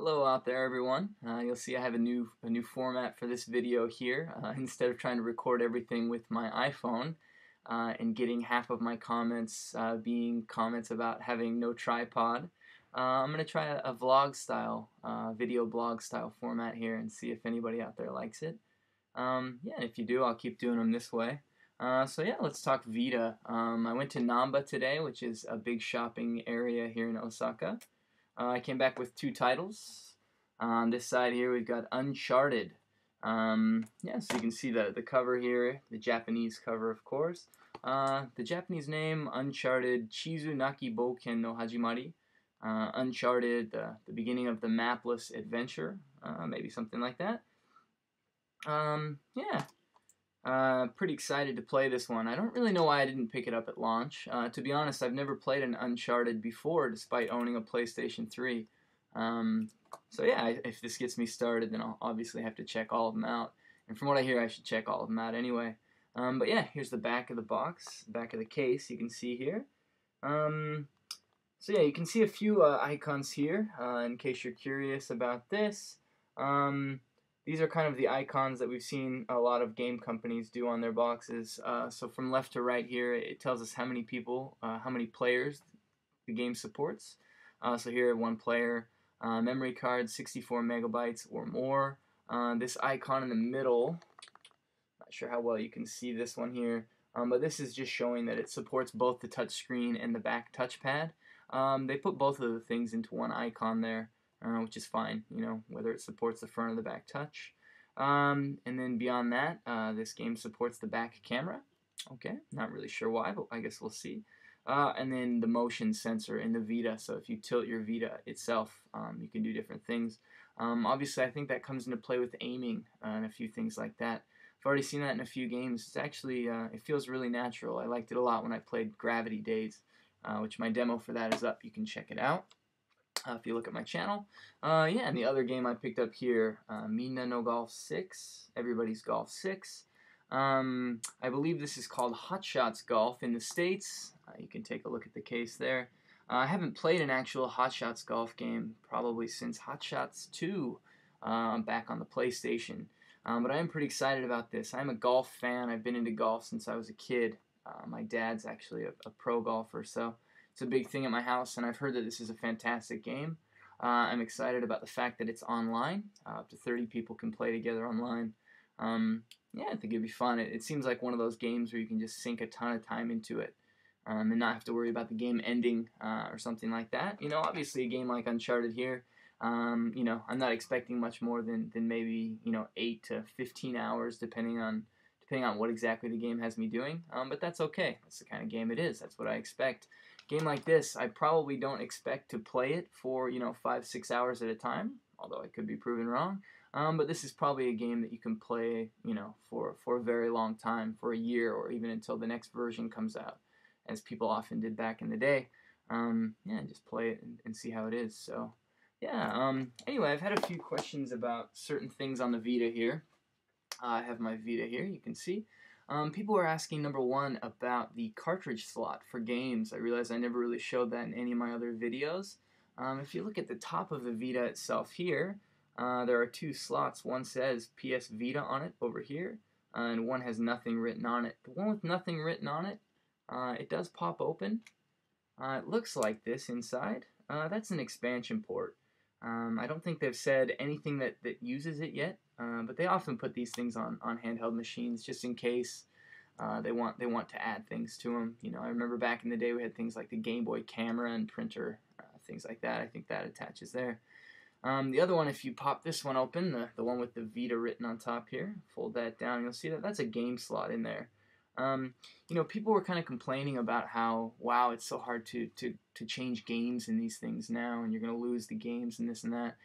Hello out there, everyone. You'll see I have a new format for this video here. Instead of trying to record everything with my iPhone and getting half of my comments being comments about having no tripod, I'm going to try a vlog style, video blog style format here and see if anybody out there likes it. Yeah, and if you do, I'll keep doing them this way. So yeah, let's talk Vita. I went to Namba today, which is a big shopping area here in Osaka. I came back with two titles. On this side here, we've got Uncharted. Yeah, so you can see the cover here, the Japanese cover, of course. The Japanese name, Uncharted Chizunaki Bouken no Hajimari. Uncharted, the beginning of the mapless adventure, maybe something like that. Yeah. Pretty excited to play this one. I don't really know why I didn't pick it up at launch. To be honest, I've never played an Uncharted before, despite owning a PlayStation 3. So yeah, if this gets me started, then I'll obviously have to check all of them out. And from what I hear, I should check all of them out anyway. But yeah, here's the back of the box, back of the case, you can see here. So yeah, you can see a few icons here, in case you're curious about this. These are kind of the icons that we've seen a lot of game companies do on their boxes. So from left to right here, it tells us how many people, how many players the game supports. So here, one player, memory card, 64 megabytes or more. This icon in the middle, not sure how well you can see this one here, but this is just showing that it supports both the touch screen and the back touchpad. They put both of the things into one icon there. Which is fine, you know, whether it supports the front or the back touch. And then beyond that, this game supports the back camera. Okay, not really sure why, but I guess we'll see. And then the motion sensor in the Vita, so if you tilt your Vita itself, you can do different things. Obviously, I think that comes into play with aiming and a few things like that. I've already seen that in a few games. It's actually, it feels really natural. I liked it a lot when I played Gravity Days, which my demo for that is up. You can check it out. If you look at my channel. Yeah, and the other game I picked up here, Minna no Golf 6, Everybody's Golf 6. I believe this is called Hot Shots Golf in the States. You can take a look at the case there. I haven't played an actual Hot Shots Golf game probably since Hot Shots 2 back on the PlayStation. But I am pretty excited about this. I'm a golf fan. I've been into golf since I was a kid. My dad's actually a pro golfer, so it's a big thing at my house, and I've heard that this is a fantastic game. I'm excited about the fact that it's online. Up to 30 people can play together online. Yeah, I think it'd be fun. It seems like one of those games where you can just sink a ton of time into it and not have to worry about the game ending or something like that. You know, obviously a game like Uncharted here, you know, I'm not expecting much more than maybe, you know, 8 to 15 hours depending on what exactly the game has me doing. But that's okay. That's the kind of game it is. That's what I expect. Game like this, I probably don't expect to play it for, you know, 5-6 hours at a time, although I could be proven wrong. But this is probably a game that you can play, you know, for a very long time, for a year or even until the next version comes out, as people often did back in the day. Yeah, just play it and see how it is. So, yeah. Anyway, I've had a few questions about certain things on the Vita here. I have my Vita here, you can see. People are asking, number one, about the cartridge slot for games. I realize I never really showed that in any of my other videos. If you look at the top of the Vita itself here, there are two slots. One says PS Vita on it over here, and one has nothing written on it. The one with nothing written on it, it does pop open. It looks like this inside. That's an expansion port. I don't think they've said anything that uses it yet, but they often put these things on handheld machines just in case they want to add things to them. You know, I remember back in the day we had things like the Game Boy camera and printer, things like that. I think that attaches there. The other one, if you pop this one open, the one with the Vita written on top here, fold that down, you'll see that that's a game slot in there. You know, people were kind of complaining about how, wow, it's so hard to change games in these things now, and you're going to lose the games and this and that.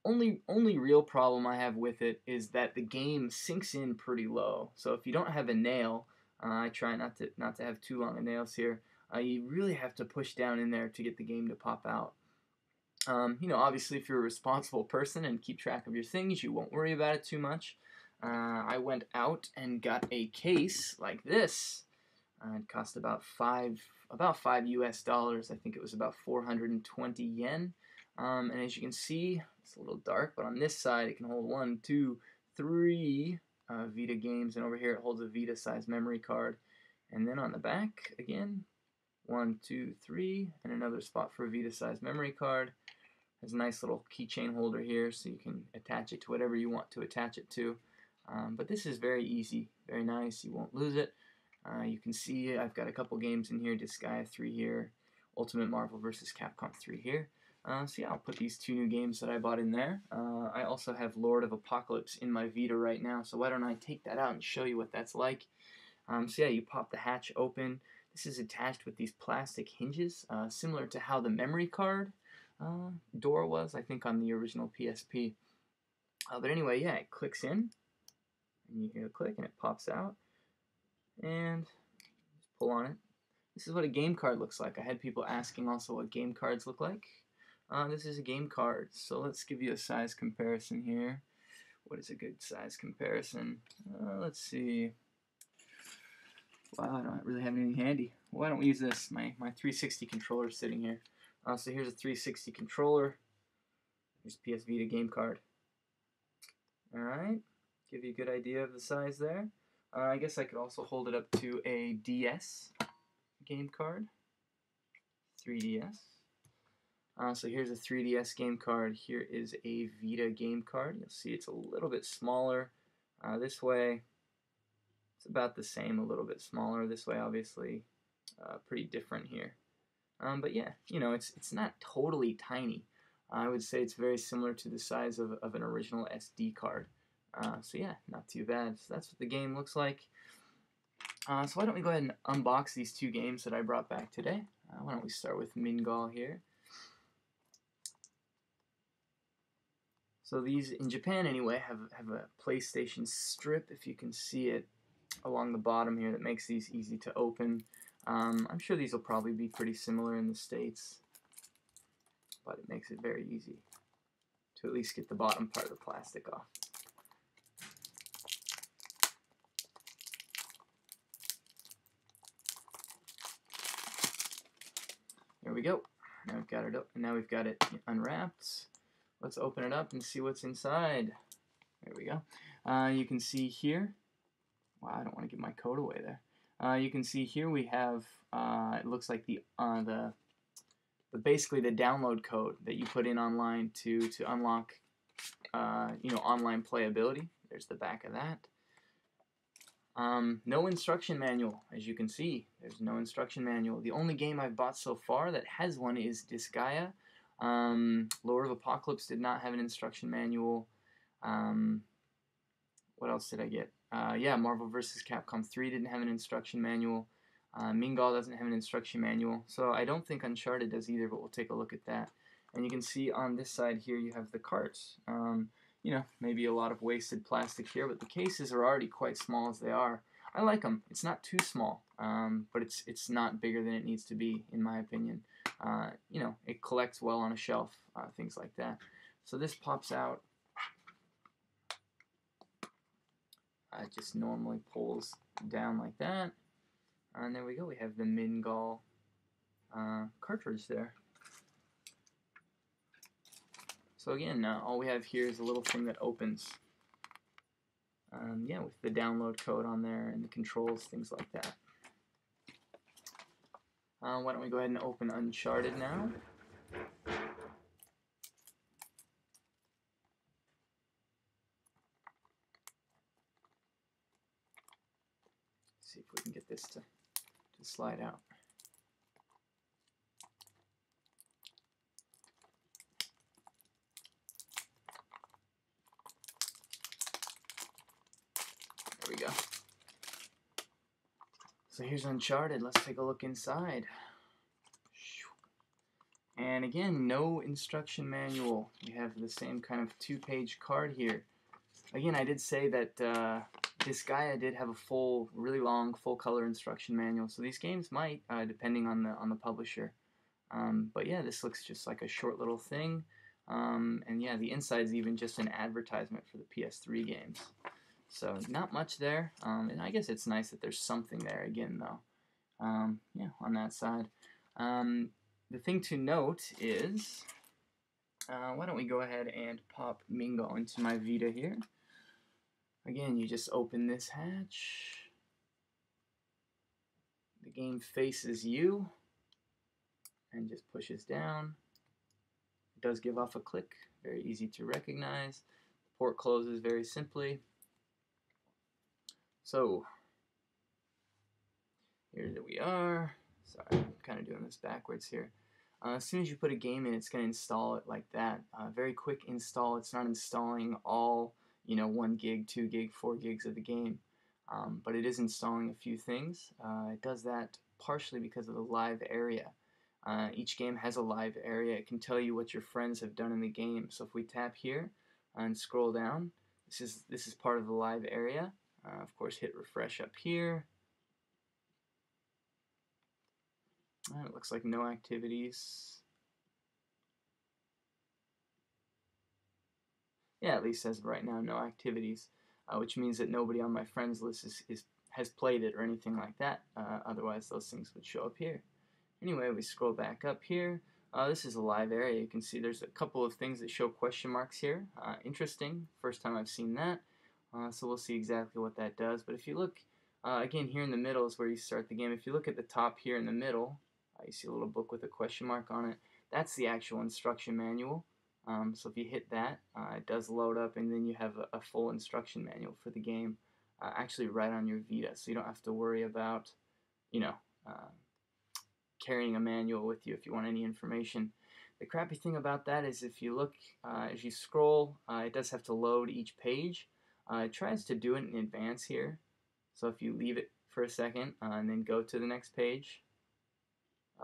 Only real problem I have with it is that the game sinks in pretty low. So if you don't have a nail, I try not to have too long of nails here. You really have to push down in there to get the game to pop out. You know, obviously, if you're a responsible person and keep track of your things, you won't worry about it too much. I went out and got a case like this. It cost about five US dollars. I think it was about 420 yen. And as you can see, it's a little dark, but on this side it can hold 1, 2, 3 Vita games, and over here it holds a Vita size memory card. And then on the back, again, 1, 2, 3, and another spot for a Vita size memory card. There's a nice little keychain holder here, so you can attach it to whatever you want to attach it to. But this is very easy, very nice. You won't lose it. You can see I've got a couple games in here, Disgaea 3 here, Ultimate Marvel vs. Capcom 3 here. So yeah, I'll put these 2 new games that I bought in there. I also have Lord of Apocalypse in my Vita right now, so why don't I take that out and show you what that's like. So yeah, you pop the hatch open. This is attached with these plastic hinges, similar to how the memory card door was, I think, on the original PSP. But anyway, yeah, it clicks in, and you hear the click, and it pops out, and just pull on it. This is what a game card looks like. I had people asking also what game cards look like. This is a game card, so let's give you a size comparison here. What is a good size comparison? Let's see. Wow, I don't really have anything handy. Why don't we use this? My 360 controller is sitting here. So here's a 360 controller. Here's a PS Vita game card. Alright, give you a good idea of the size there. I guess I could also hold it up to a DS game card. 3DS. So here's a 3DS game card. Here is a Vita game card. You'll see it's a little bit smaller. This way, it's about the same, a little bit smaller. This way, obviously, pretty different here. But yeah, you know, it's not totally tiny. I would say it's very similar to the size of an original SD card. So yeah, not too bad. So that's what the game looks like. So why don't we go ahead and unbox these 2 games that I brought back today. Why don't we start with MinGol here. So these, in Japan anyway, have a PlayStation strip, if you can see it along the bottom here, that makes these easy to open. I'm sure these will probably be pretty similar in the States, but it makes it very easy to at least get the bottom part of the plastic off. There we go. Now we've got it up, and now we've got it unwrapped. Let's open it up and see what's inside. There we go. You can see here. Wow, I don't want to give my code away there. You can see here we have. It looks like basically the download code that you put in online to unlock, online playability. There's the back of that. No instruction manual, as you can see. There's no instruction manual. The only game I've bought so far that has one is Disgaea. Lord of Apocalypse did not have an instruction manual. What else did I get? Yeah, Marvel vs. Capcom 3 didn't have an instruction manual. MinGol doesn't have an instruction manual. So I don't think Uncharted does either, but we'll take a look at that. And you can see on this side here you have the carts. You know, maybe a lot of wasted plastic here, but the cases are already quite small as they are. I like them. It's not too small, but it's not bigger than it needs to be, in my opinion. You know, it collects well on a shelf, things like that. So this pops out. It just normally pulls down like that. And there we go. We have the MinGol cartridge there. So again, all we have here is a little thing that opens. Yeah, with the download code on there and the controls, things like that. Why don't we go ahead and open Uncharted now? See if we can get this to slide out. There we go. So here's Uncharted. Let's take a look inside. And again, no instruction manual. We have the same kind of 2-page card here. Again, I did say that Disgaea did have a really long, full-color instruction manual. So these games might, depending on the publisher. But yeah, this looks just like a short little thing. And yeah, the inside's even just an advertisement for the PS3 games. So not much there. And I guess it's nice that there's something there again, though. Yeah, on that side. The thing to note is Why don't we go ahead and pop MinGol into my Vita here. Again, you just open this hatch. The game faces you and just pushes down. It does give off a click, very easy to recognize. The port closes very simply. So, here we are. Sorry, I'm kind of doing this backwards here. As soon as you put a game in, it's going to install it like that. Very quick install. It's not installing all, 1 gig, 2 gig, 4 gigs of the game. But it is installing a few things. It does that partially because of the live area. Each game has a live area. It can tell you what your friends have done in the game. So if we tap here and scroll down, this is part of the live area. Of course, hit refresh up here. It looks like no activities. Yeah, at least as of right now, no activities, which means that nobody on my friends list has played it or anything like that. Otherwise, those things would show up here. Anyway, we scroll back up here. This is a live area. You can see there's a couple of things that show question marks here. Interesting. First time I've seen that. So we'll see exactly what that does. But if you look, again, here in the middle is where you start the game. If you look at the top here in the middle, you see a little book with a question mark on it. That's the actual instruction manual. So if you hit that, it does load up, and then you have a full instruction manual for the game, actually right on your Vita. So you don't have to worry about, carrying a manual with you if you want any information. The crappy thing about that is if you look, as you scroll, it does have to load each page. It tries to do it in advance here. So if you leave it for a second and then go to the next page,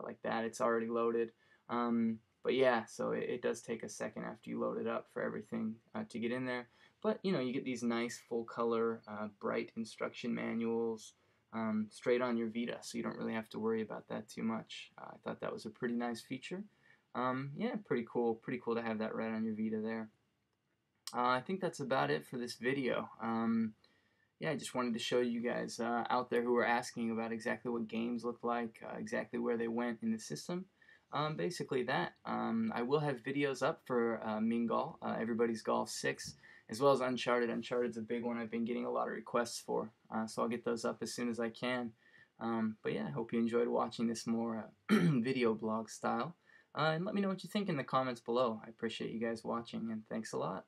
like that, it's already loaded. But yeah, so it does take a second after you load it up for everything to get in there. But you get these nice full color, bright instruction manuals straight on your Vita, so you don't really have to worry about that too much. I thought that was a pretty nice feature. Yeah, pretty cool to have that right on your Vita there. I think that's about it for this video. Yeah, I just wanted to show you guys out there who were asking about exactly what games look like, exactly where they went in the system. Basically that. I will have videos up for MinGol, Everybody's Golf 6, as well as Uncharted. Uncharted's a big one I've been getting a lot of requests for, so I'll get those up as soon as I can. But yeah, I hope you enjoyed watching this more video blog style. And let me know what you think in the comments below. I appreciate you guys watching, and thanks a lot.